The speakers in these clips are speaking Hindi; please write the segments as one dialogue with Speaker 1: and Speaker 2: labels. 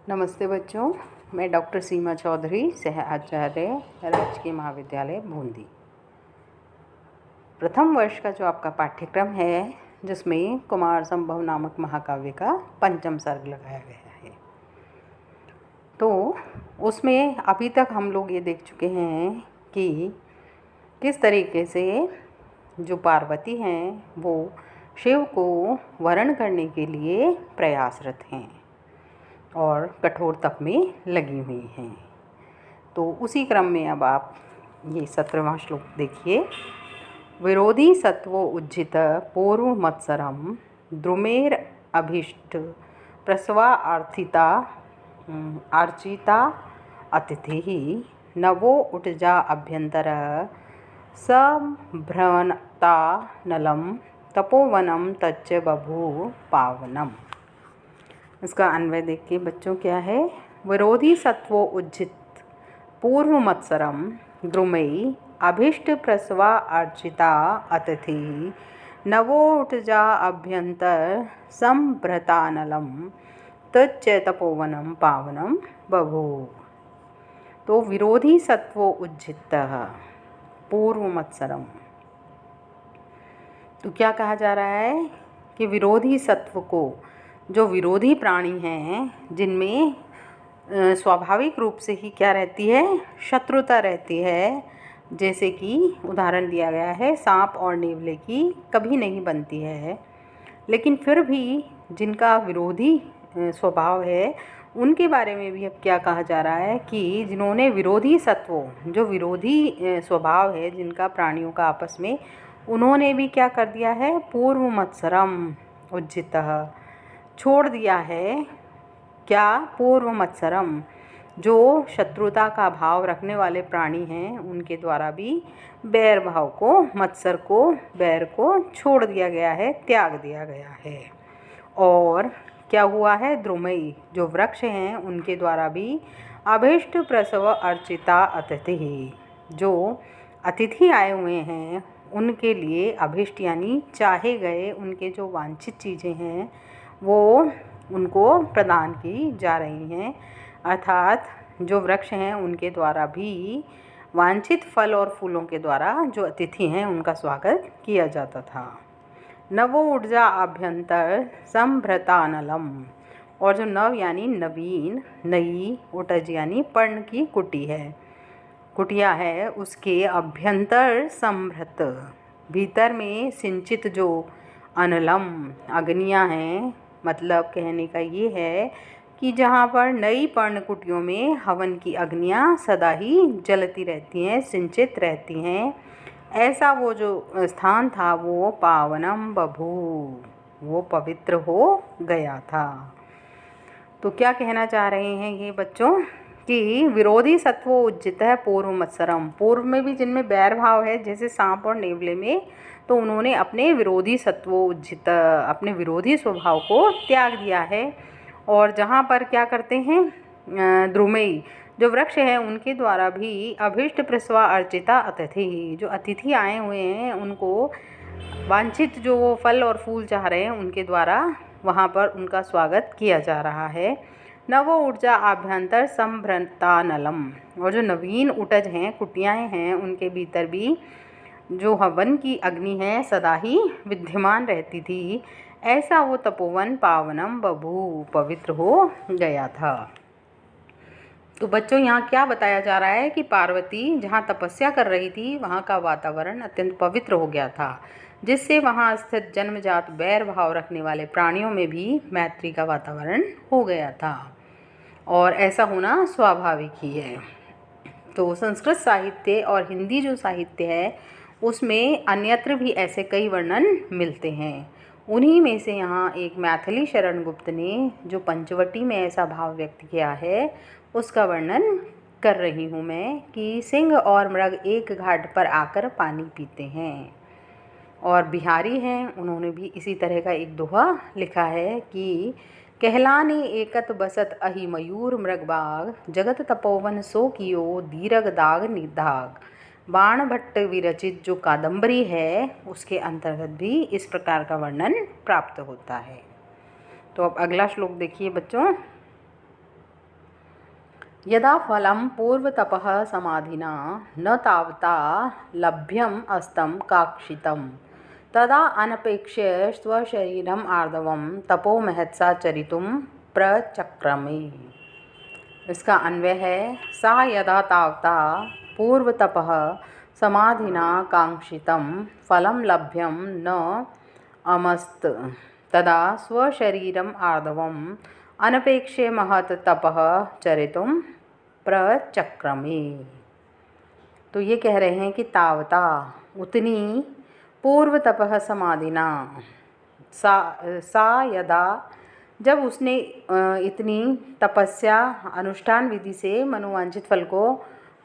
Speaker 1: नमस्ते बच्चों, मैं डॉक्टर सीमा चौधरी, सह आचार्य राजकीय महाविद्यालय बूंदी। प्रथम वर्ष का जो आपका पाठ्यक्रम है, जिसमें कुमार संभव नामक महाकाव्य का पंचम सर्ग लगाया गया है, तो उसमें अभी तक हम लोग ये देख चुके हैं कि किस तरीके से जो पार्वती हैं वो शिव को वरण करने के लिए प्रयासरत हैं और कठोर तप में लगी हुई हैं। तो उसी क्रम में अब आप ये 17वां श्लोक देखिए। विरोधी सत्वो उज्जित पूर्व मत्सरम द्रुमेर अभीष्ट प्रसवा आर्चिता अतिथि नवो उटजा अभ्यंतर संभ्रमता नलम तपोवनम तच्च बभू पावनम। इसका अन्वय देखिए बच्चों क्या है। विरोधी सत्वो उज्जित पूर्व मत्सरम द्रुमयी अभीष्ट प्रसवा अर्चिता अतिथि नवोटजा अभ्यंतर संभ्रतानलम तच्च तपोवनम पावनम बभू। तो विरोधी सत्वो उज्जित पूर्व मत्सरम, तो क्या कहा जा रहा है कि विरोधी सत्व को, जो विरोधी प्राणी हैं जिनमें स्वाभाविक रूप से ही क्या रहती है, शत्रुता रहती है, जैसे कि उदाहरण दिया गया है सांप और नेवले की कभी नहीं बनती है, लेकिन फिर भी जिनका विरोधी स्वभाव है उनके बारे में भी अब क्या कहा जा रहा है कि जिन्होंने विरोधी सत्वों, जो विरोधी स्वभाव है जिनका प्राणियों का आपस में, उन्होंने भी क्या कर दिया है, पूर्व मत्सरम उज्जितः, छोड़ दिया है क्या, पूर्व मत्सरम, जो शत्रुता का भाव रखने वाले प्राणी हैं उनके द्वारा भी बैर भाव को, मत्सर को, बैर को छोड़ दिया गया है, त्याग दिया गया है। और क्या हुआ है, द्रुमयी, जो वृक्ष हैं उनके द्वारा भी अभीष्ट प्रसव अर्चिता अतिथि, जो अतिथि आए हुए हैं उनके लिए अभीष्ट यानी चाहे गए, उनके जो वांछित चीज़ें हैं वो उनको प्रदान की जा रही हैं। अर्थात जो वृक्ष हैं उनके द्वारा भी वांछित फल और फूलों के द्वारा जो अतिथि हैं उनका स्वागत किया जाता था। नवो ऊर्जा अभ्यंतर संभ्रतानलम, और जो नव यानी नवीन, नई, उटज यानी पर्ण की कुटी है, कुटिया है, उसके अभ्यंतर संभ्रत, भीतर में सिंचित जो अनलम, अग्नियां हैं, मतलब कहने का ये है कि जहाँ पर नई पर्ण कुटियों में हवन की अग्नियां सदा ही जलती रहती हैं, सिंचित रहती हैं, ऐसा वो जो स्थान था वो पावनम बभू, वो पवित्र हो गया था। तो क्या कहना चाह रहे हैं ये बच्चों कि विरोधी सत्वो उज्जित है पूर्व मत्सरम, पूर्व में भी जिनमें बैर भाव है जैसे सांप और नेवले में, तो उन्होंने अपने विरोधी सत्वो उज्जित, अपने विरोधी स्वभाव को त्याग दिया है। और जहाँ पर क्या करते हैं, द्रुमयी, जो वृक्ष है उनके द्वारा भी अभीष्ट प्रसवा अर्चिता अतिथि, जो अतिथि आए हुए हैं उनको वांछित जो वो फल और फूल चाह रहे हैं उनके द्वारा वहाँ पर उनका स्वागत किया जा रहा है। नवो ऊर्जा आभ्यंतर संभ्रतानलम, और जो नवीन उटज हैं, कुटियाँ हैं, उनके भीतर भी जो हवन की अग्नि है सदा ही विद्यमान रहती थी, ऐसा वो तपोवन पावनम बभू, पवित्र हो गया था। तो बच्चों यहाँ क्या बताया जा रहा है कि पार्वती जहाँ तपस्या कर रही थी वहाँ का वातावरण अत्यंत पवित्र हो गया था, जिससे वहाँ स्थित जन्मजात बैर भाव रखने वाले प्राणियों में भी मैत्री का वातावरण हो गया था, और ऐसा होना स्वाभाविक ही है। तो संस्कृत साहित्य और हिंदी जो साहित्य है उसमें अन्यत्र भी ऐसे कई वर्णन मिलते हैं। उन्हीं में से यहाँ एक मैथिली शरण गुप्त ने जो पंचवटी में ऐसा भाव व्यक्त किया है उसका वर्णन कर रही हूँ मैं कि सिंह और मृग एक घाट पर आकर पानी पीते हैं। और बिहारी हैं, उन्होंने भी इसी तरह का एक दोहा लिखा है कि कहलाने एकत बसत अहि मयूर मृगबाग जगत तपोवन सो कियो दीरग दाग निदाग। बाण भट्ट विरचित जो कादंबरी है उसके अंतर्गत भी इस प्रकार का वर्णन प्राप्त होता है। तो अब अगला श्लोक देखिए बच्चों। यदा फलं पूर्वतपः समाधिना न तावता लभ्यम् अस्तं काक्षितं तदा अनपेक्ष्य स्वशरीरम् आर्दवं तपो महत्सा चरितुं प्रचक्रमे। इसका अन्वय है, सा यदा तावता पूर्वतपः समाधिना कांक्षितं फलं लभ्यं न अमस्त तदा स्वशरीरम् आर्दवम् अनपेक्ष्य महत् तपः चरितुं प्रचक्रमे। तो ये कह रहे हैं कि तावता उतनी पूर्वतपः समाधिना सा यदा जब उसने इतनी तपस्या अनुष्ठान विधि से मनोवांछित फल को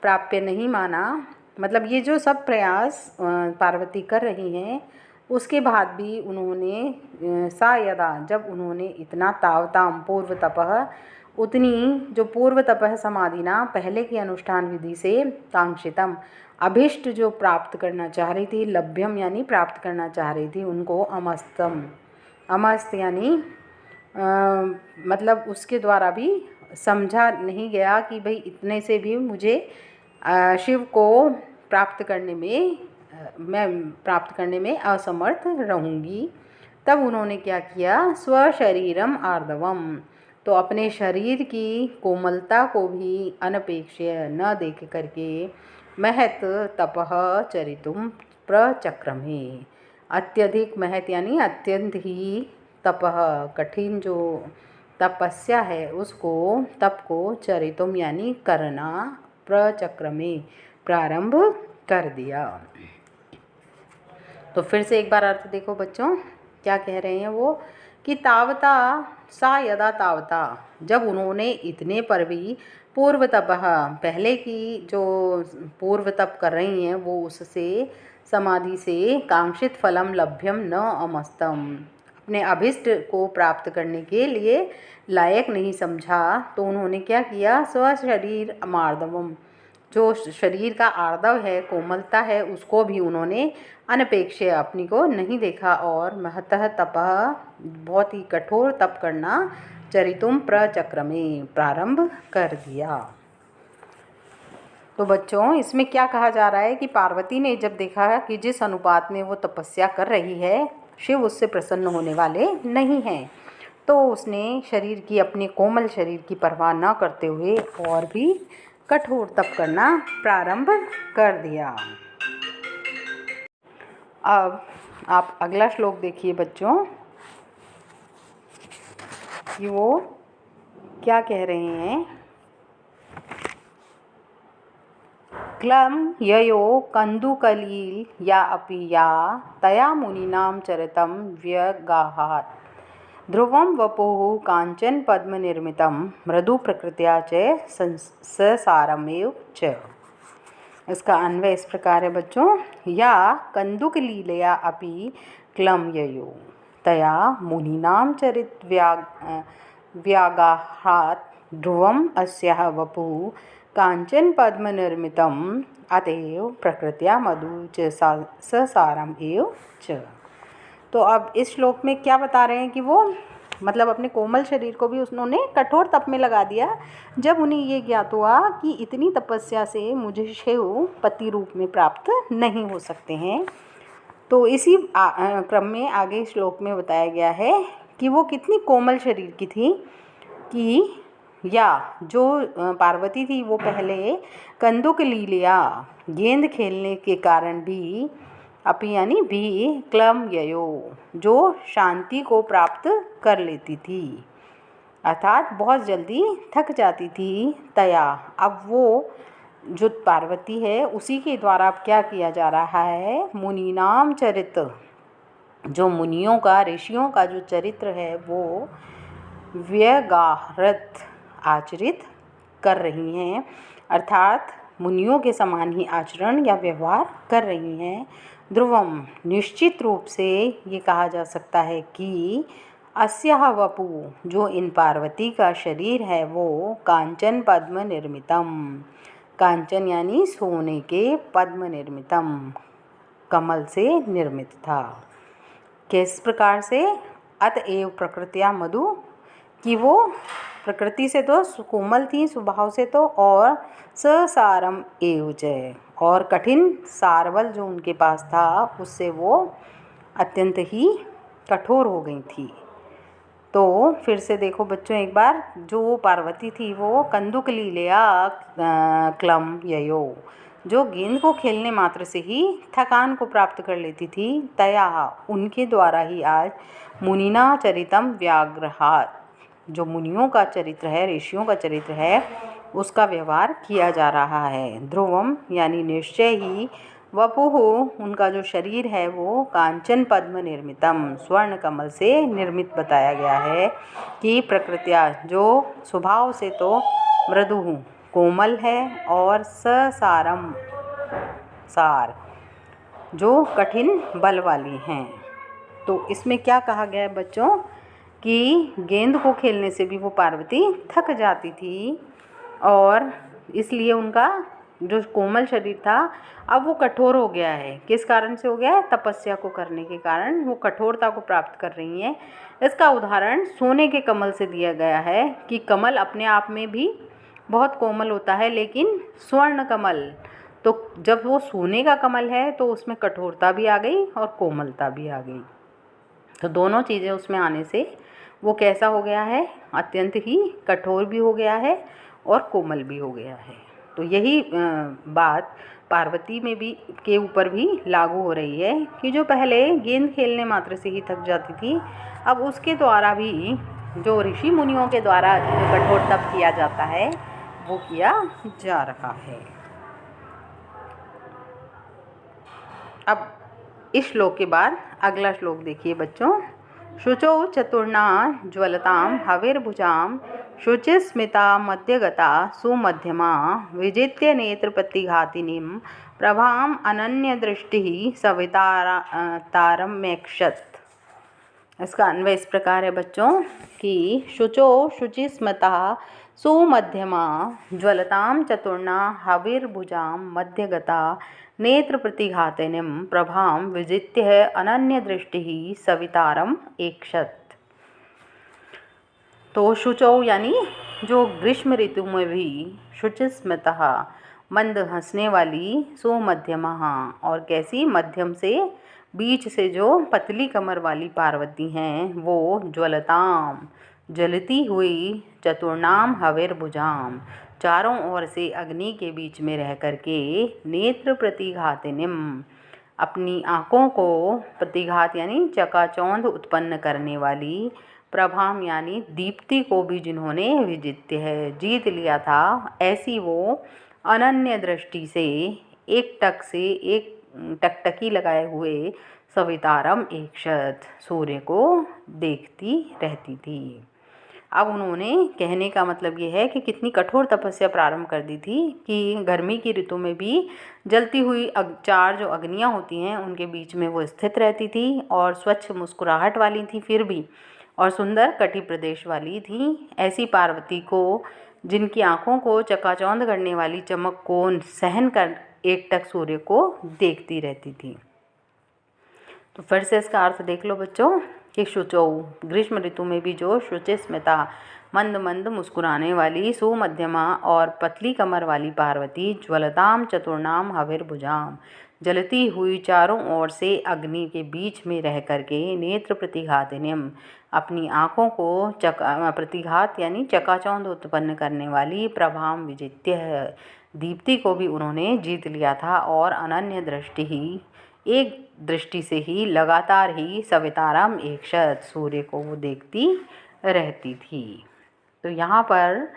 Speaker 1: प्राप्य नहीं माना, मतलब ये जो सब प्रयास पार्वती कर रही हैं उसके बाद भी उन्होंने सा यदा जब उन्होंने इतना तावताम पूर्व तपः उतनी जो पूर्व तपः समाधिना पहले की अनुष्ठान विधि से कांक्षितम अभिष्ट जो प्राप्त करना चाह रही थी, लभ्यम यानी प्राप्त करना चाह रही थी, उनको अमस्तम अमस्त यानी मतलब उसके द्वारा भी समझा नहीं गया कि भाई इतने से भी मुझे शिव को प्राप्त करने में मैं प्राप्त करने में असमर्थ रहूँगी। तब उन्होंने क्या किया, स्वशरीरम आर्दवम, तो अपने शरीर की कोमलता को भी अनपेक्ष्य न देख करके महत तपः चरितुम प्रचक्रमे, अत्यधिक महत यानी अत्यंत ही तपः कठिन जो तपस्या है उसको तप को चरितुम यानी करना प्रचक्रमे प्रारंभ कर दिया। तो फिर से एक बार अर्थ देखो बच्चों, क्या कह रहे हैं वो कि तावता सा यदा तावता जब उन्होंने इतने पर भी पूर्व तपः पहले की जो पूर्व तप कर रही हैं वो उससे समाधि से कांक्षित फलम लभ्यम न अमस्तम अपने अभिष्ट को प्राप्त करने के लिए लायक नहीं समझा, तो उन्होंने क्या किया, स्वशरीर मार्दवम जो शरीर का आर्दव है कोमलता है उसको भी उन्होंने अनपेक्ष अपनी को नहीं देखा और महतः तपः बहुत ही कठोर तप करना चरितुम प्रचक्रमे प्रारंभ कर दिया। तो बच्चों इसमें क्या कहा जा रहा है कि पार्वती ने जब देखा कि जिस अनुपात में वो तपस्या कर रही है शिव उससे प्रसन्न होने वाले नहीं हैं, तो उसने शरीर की अपने कोमल शरीर की परवाह न करते हुए और भी कठोर तप करना प्रारंभ कर दिया। अब आप अगला श्लोक देखिए बच्चों कि वो क्या कह रहे हैं। क्लं ययो कन्दुकलील या अपि या तया मुनीनां चरितं व्यगाहात् ध्रुवं वपुः कांचन पद्मनिर्मितं मृदु प्रकृत्या च ससारमेव च। इसका अन्वय इस प्रकार है बच्चों, या कंदुक लीलया अपि क्लं ययो तया मुनीनां चरित व्यागाहात् ध्रुवम् अस्याः वपुः कांचन पद्मनिर्मितम् अतएव प्रकृत्या मधु च ससारम एव च। तो अब इस श्लोक में क्या बता रहे हैं कि वो मतलब अपने कोमल शरीर को भी उन्होंने कठोर तप में लगा दिया जब उन्हें ये ज्ञात हुआ कि इतनी तपस्या से मुझे शिव पति रूप में प्राप्त नहीं हो सकते हैं। तो इसी क्रम में आगे श्लोक में बताया गया है कि वो कितनी कोमल शरीर की थी कि या जो पार्वती थी वो पहले कंदुक लीलिया गेंद खेलने के कारण भी अपि यानी भी क्लम ययो जो शांति को प्राप्त कर लेती थी, अर्थात बहुत जल्दी थक जाती थी। तया अब वो जो पार्वती है उसी के द्वारा अब क्या किया जा रहा है, मुनीनाम चरित जो मुनियों का ऋषियों का जो चरित्र है वो व्यगाहृत आचरित कर रही हैं, अर्थात मुनियों के समान ही आचरण या व्यवहार कर रही हैं। ध्रुवम निश्चित रूप से ये कहा जा सकता है कि अस्याः वपु जो इन पार्वती का शरीर है वो कांचन पद्म निर्मितम, कांचन यानी सोने के पद्म निर्मितम कमल से निर्मित था। किस प्रकार से, अतएव प्रकृत्या मधु कि वो प्रकृति से तो कोमल थी स्वभाव से तो, और ससारम एवच, और कठिन सारबल जो उनके पास था उससे वो अत्यंत ही कठोर हो गई थी। तो फिर से देखो बच्चों एक बार, जो पार्वती थी वो कंदुक लीलया क्लम ययो, जो गेंद को खेलने मात्र से ही थकान को प्राप्त कर लेती थी, तया उनके द्वारा ही आज मुनिना चरितम व्याग्रहात, जो मुनियों का चरित्र है, ऋषियों का चरित्र है, उसका व्यवहार किया जा रहा है। ध्रुवम यानी निश्चय ही, वपुः उनका जो शरीर है वो कांचन पद्म निर्मितम, स्वर्ण कमल से निर्मित बताया गया है। कि प्रकृत्या जो स्वभाव से तो मृदु कोमल है, और ससारम सार जो कठिन बल वाली हैं। तो इसमें क्या कहा गया है बच्चों कि गेंद को खेलने से भी वो पार्वती थक जाती थी, और इसलिए उनका जो कोमल शरीर था अब वो कठोर हो गया है। किस कारण से हो गया है? तपस्या को करने के कारण वो कठोरता को प्राप्त कर रही हैं। इसका उदाहरण सोने के कमल से दिया गया है कि कमल अपने आप में भी बहुत कोमल होता है, लेकिन स्वर्ण कमल तो जब वो सोने का कमल है तो उसमें कठोरता भी आ गई और कोमलता भी आ गई। तो दोनों चीज़ें उसमें आने से वो कैसा हो गया है? अत्यंत ही कठोर भी हो गया है और कोमल भी हो गया है। तो यही बात पार्वती में भी के ऊपर भी लागू हो रही है कि जो पहले गेंद खेलने मात्र से ही थक जाती थी, अब उसके द्वारा भी जो ऋषि मुनियों के द्वारा जो कठोर तप किया जाता है वो किया जा रहा है। अब इस श्लोक के बाद अगला श्लोक देखिए बच्चों। शुचौ चतुर्णा ज्वलतां हविर्भुजां शुचिस्मिता मध्यगता सुमध्यमा विजित्य नेत्रप्रतिघातिनीं प्रभां अनन्यदृष्टिः सवितारमेक्षत। इसका अन्वय इस प्रकार है बच्चों कि शुचो शुचिस्मिता सुमध्यमा ज्वलतां चतुर्णा हविर्भुजां मध्यगता नेत्र प्रतिघातिनीं प्रभां विजित्य अनन्य दृष्टि सवितारम एकशत। तो शुचौ यानी जो ग्रीष्म ऋतु में भी शुचिस्मितः मंद हंसने वाली, सुमध्यमः और कैसी मध्यम से बीच से जो पतली कमर वाली पार्वती हैं वो ज्वलताम जलती हुई, चतुर्णाम हविर्भुजाम चारों ओर से अग्नि के बीच में रह करके, नेत्र प्रतिघातिनीम अपनी आँखों को, प्रतिघात यानी चकाचौंध उत्पन्न करने वाली, प्रभाम यानी दीप्ति को भी जिन्होंने विजित्य है जीत लिया था, ऐसी वो अनन्य दृष्टि से एक टक से एक टकटकी लगाए हुए सवितारम एकशत सूर्य को देखती रहती थी। अब उन्होंने कहने का मतलब ये है कि कितनी कठोर तपस्या प्रारंभ कर दी थी कि गर्मी की ऋतु में भी जलती हुई चार जो अग्नियाँ होती हैं उनके बीच में वो स्थित रहती थी, और स्वच्छ मुस्कुराहट वाली थी फिर भी, और सुंदर कटि प्रदेश वाली थी। ऐसी पार्वती को, जिनकी आँखों को चकाचौंध करने वाली चमक को सहन कर एकटक सूर्य को देखती रहती थी। तो फिर से इसका अर्थ देख लो बच्चों कि शुचौ ग्रीष्म ऋतु में भी जो शुचिस्मिता मंद मंद मुस्कुराने वाली, सुमध्यमा और पतली कमर वाली पार्वती, ज्वलताम चतुर्णाम हविर्भुजाम जलती हुई चारों ओर से अग्नि के बीच में रह करके, नेत्र प्रतिघातिनीम अपनी आँखों को प्रतिघात यानी चकाचौंध उत्पन्न करने वाली, प्रभाम विजित्य दीप्ति को भी उन्होंने जीत लिया था, और अनन्य दृष्टि ही एक दृष्टि से ही लगातार ही सविताराम एकशत सूर्य को वो देखती रहती थी। तो यहाँ पर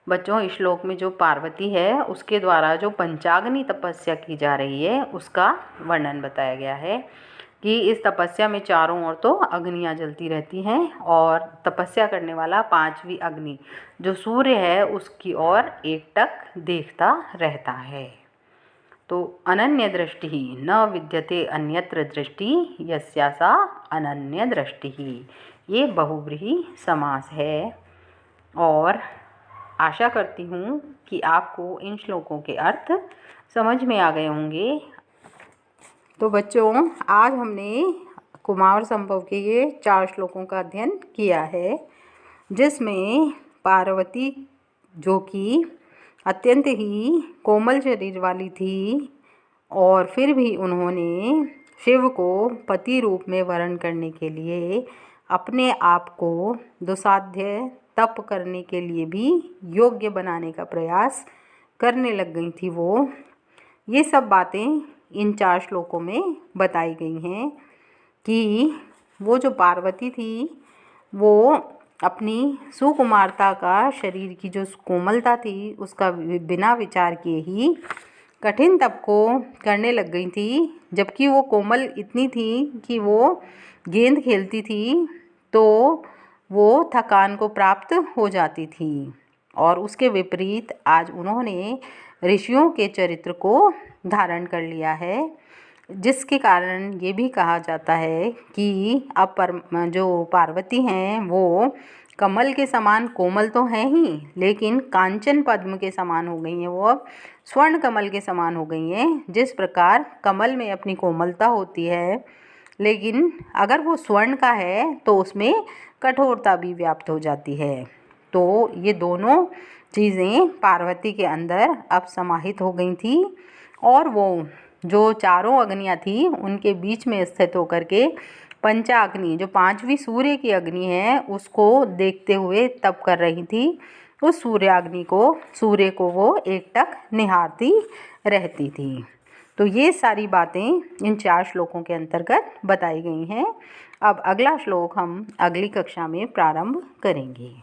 Speaker 1: बच्चों इस श्लोक में जो पार्वती है उसके द्वारा जो पंचाग्नि तपस्या की जा रही है उसका वर्णन बताया गया है कि इस तपस्या में चारों ओर तो अग्नियाँ जलती रहती हैं, और तपस्या करने वाला पांचवी अग्नि जो सूर्य है उसकी ओर एकटक देखता रहता है। तो अनन्य दृष्टि ही न विद्यते अन्यत्र दृष्टि यस्या सा अनन्य दृष्टि ही, ये बहुव्रीहि समास है। और आशा करती हूँ कि आपको इन श्लोकों के अर्थ समझ में आ गए होंगे। तो बच्चों आज हमने कुमार संभव के ये 4 श्लोकों का अध्ययन किया है, जिसमें पार्वती जो कि अत्यंत ही कोमल शरीर वाली थी और फिर भी उन्होंने शिव को पति रूप में वर्ण करने के लिए अपने आप को दुसाध्य तप करने के लिए भी योग्य बनाने का प्रयास करने लग गई थी। ये सब बातें इन 4 श्लोकों में बताई गई हैं कि वो जो पार्वती थी वो अपनी सुकुमारता का, शरीर की जो कोमलता थी उसका बिना विचार किए ही कठिन तप को करने लग गई थी। जबकि वो कोमल इतनी थी कि वो गेंद खेलती थी तो वो थकान को प्राप्त हो जाती थी। और उसके विपरीत आज उन्होंने ऋषियों के चरित्र को धारण कर लिया है, जिसके कारण ये भी कहा जाता है कि अब जो पार्वती हैं वो कमल के समान कोमल तो हैं ही, लेकिन कांचन पद्म के समान हो गई हैं। वो अब स्वर्ण कमल के समान हो गई हैं। जिस प्रकार कमल में अपनी कोमलता होती है, लेकिन अगर वो स्वर्ण का है तो उसमें कठोरता भी व्याप्त हो जाती है। तो ये दोनों चीज़ें पार्वती के अंदर अब समाहित हो गई थी और वो जो 4 अग्नियाँ थी उनके बीच में स्थित होकर के पंचाग्नि, जो 5वीं सूर्य की अग्नि है, उसको देखते हुए तप कर रही थी। उस सूर्य को वो एकटक निहारती रहती थी। तो ये सारी बातें इन 4 श्लोकों के अंतर्गत बताई गई हैं। अब अगला श्लोक हम अगली कक्षा में प्रारंभ करेंगे।